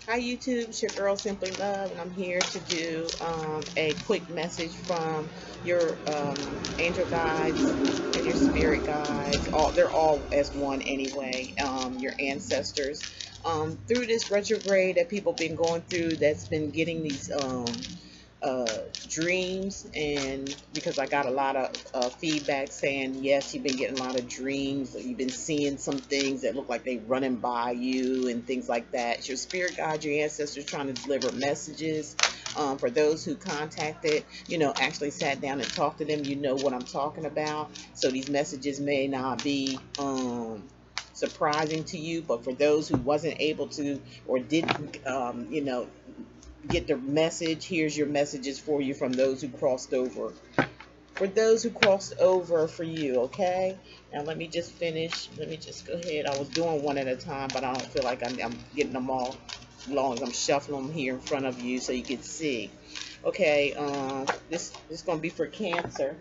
Hi YouTube, it's your girl Simply Love, and I'm here to do a quick message from your angel guides and your spirit guides. They're all as one anyway. Your ancestors. Through this retrograde that people been going through, that's been getting these uh, dreams, and because I got a lot of feedback saying yes, you've been getting a lot of dreams, you've been seeing some things that look like they running by you and things like that. It's your spirit guide, your ancestors trying to deliver messages. For those who contacted, actually sat down and talked to them, you know what I'm talking about. So these messages may not be surprising to you, but for those who wasn't able to or didn't, get the message, here's your messages for you from those who crossed over. For those who crossed over for you, okay? Now let me just finish. Let me just go ahead. I was doing one at a time, but I don't feel like I'm getting them all as long as I'm shuffling them here in front of you so you can see. Okay, this is going to be for Cancer.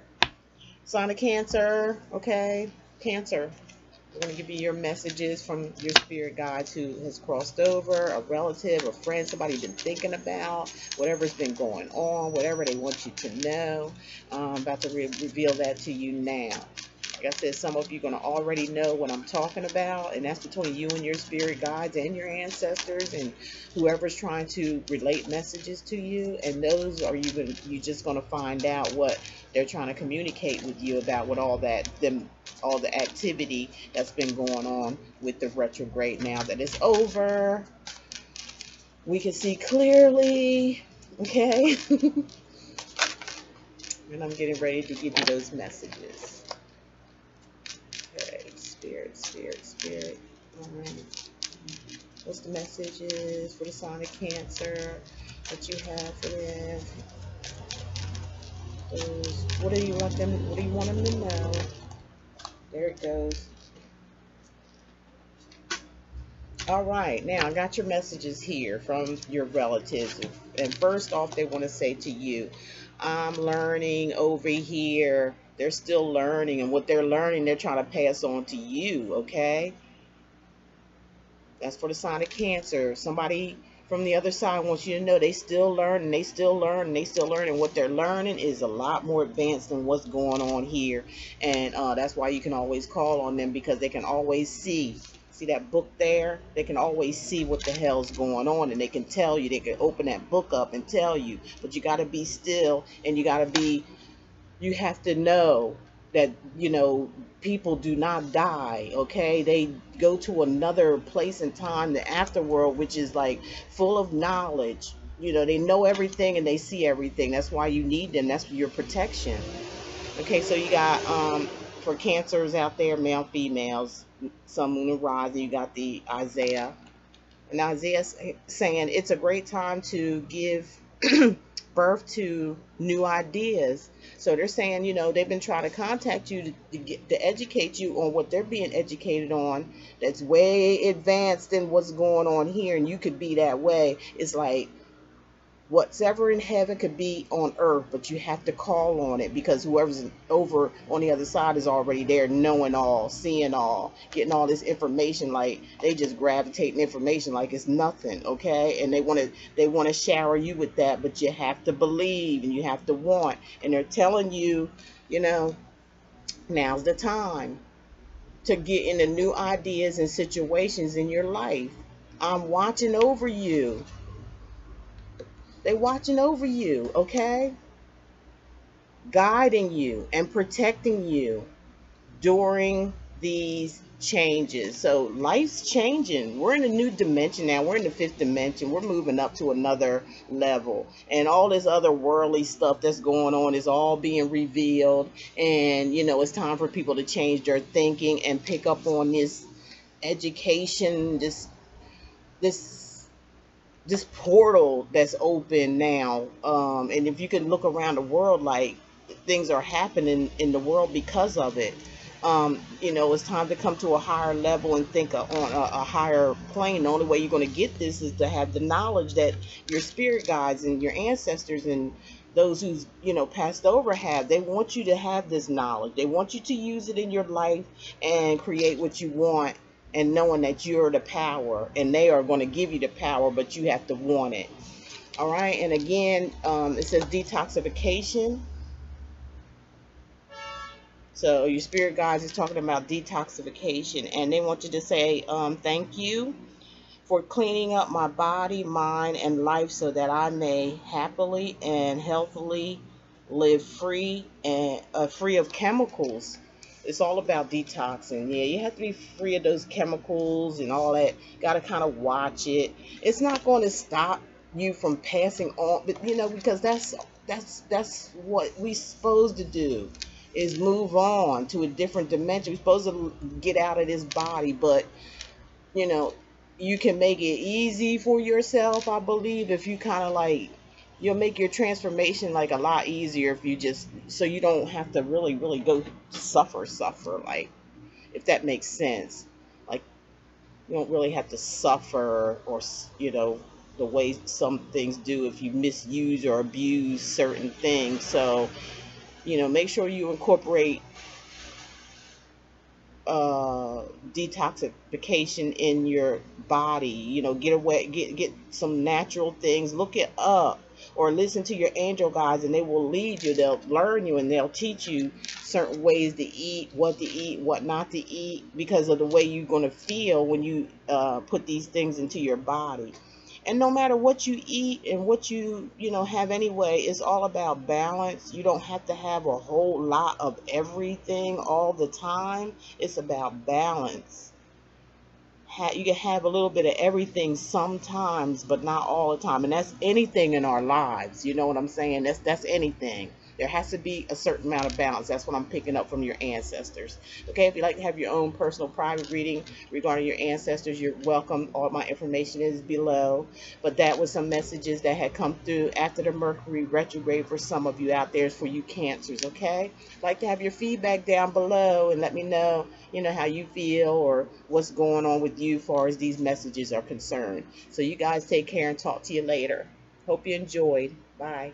Sign of Cancer, okay? Cancer. We're going to give you your messages from your spirit guides who has crossed over, a relative, a friend, somebody you've been thinking about, whatever's been going on, whatever they want you to know. I'm about to reveal that to you now. Like I said, some of you are going to already know what I'm talking about, and that's between you and your spirit guides and your ancestors and whoever's trying to relate messages to you. And those are you just going to find out what they're trying to communicate with you about, what all the activity that's been going on with the retrograde. Now that it's over, we can see clearly, okay? And I'm getting ready to give you those messages. Okay, spirit, spirit, spirit. All right. What's the messages for the sign of Cancer that you have for them? What do you want them to know? There it goes. All right, now I got your messages here from your relatives. And first off, they want to say to you, I'm learning over here. They're still learning, and what they're learning, they're trying to pass on to you, okay? That's for the sign of Cancer. Somebody from the other side wants you to know they still learn, and they still learn, and they still learn, and what they're learning is a lot more advanced than what's going on here. And that's why you can always call on them, because they can always see that book there. They can always see what the hell's going on, and they can tell you. They can open that book up and tell you. But you got to be still, and you have to know that, people do not die, okay? They go to another place in time, the afterworld, which is like full of knowledge. They know everything and they see everything. That's why you need them. That's your protection. Okay, so you got for Cancers out there, male, females, sun, moon, and rising, you got the Isaiah. And Isaiah saying it's a great time to give birth to new ideas. So they're saying, they've been trying to contact you to educate you on what they're being educated on. That's way advanced than what's going on here, and you could be that way. It's like whatever in heaven could be on earth, but you have to call on it, because whoever's over on the other side is already there, knowing all, seeing all, getting all this information. Like they just gravitating information like it's nothing, okay? And they want to shower you with that, but you have to believe and you have to want. And they're telling you, now's the time to get into new ideas and situations in your life. I'm watching over you. They watching over you, okay? Guiding you and protecting you during these changes. So life's changing. We're in a new dimension now. We're in the fifth dimension. We're moving up to another level. And all this other worldly stuff that's going on is all being revealed. And, it's time for people to change their thinking and pick up on this education, this portal that's open now. And if you can look around the world, like things are happening in the world because of it. It's time to come to a higher level and think on a higher plane. The only way you're going to get this is to have the knowledge that your spirit guides and your ancestors and those who's passed over have. They want you to have this knowledge. They want you to use it in your life and create what you want and knowing that you're the power, and they are going to give you the power, but you have to want it. All right. And again, it says detoxification. So your spirit guides is talking about detoxification, and they want you to say, thank you for cleaning up my body, mind, and life so that I may happily and healthily live free and free of chemicals. It's all about detoxing. Yeah, you have to be free of those chemicals and all that. Got to kind of watch it. It's not going to stop you from passing on, but because that's what we supposed to do, is move on to a different dimension. We're supposed to get out of this body, but you know, you can make it easy for yourself, I believe, if you kind of like, you'll make your transformation like a lot easier if you just, so you don't have to really, really go suffer, like, if that makes sense. Like, you don't really have to suffer, or, the way some things do if you misuse or abuse certain things. So, make sure you incorporate detoxification in your body. Get away, get some natural things. Look it up or listen to your angel guides, and they will lead you. They'll learn you, and they'll teach you certain ways to eat, what not to eat, because of the way you're going to feel when you put these things into your body. And no matter what you eat and what you have anyway, it's all about balance. You don't have to have a whole lot of everything all the time. It's about balance. You can have a little bit of everything sometimes, but not all the time. And that's anything in our lives. You know what I'm saying? That's anything. There has to be a certain amount of balance. That's what I'm picking up from your ancestors. Okay, if you'd like to have your own personal private reading regarding your ancestors, you're welcome. All my information is below. But that was some messages that had come through after the Mercury retrograde for some of you out there, for you Cancers. Okay, I'd like to have your feedback down below and let me know, how you feel or what's going on with you as far as these messages are concerned. So you guys take care and talk to you later. Hope you enjoyed. Bye.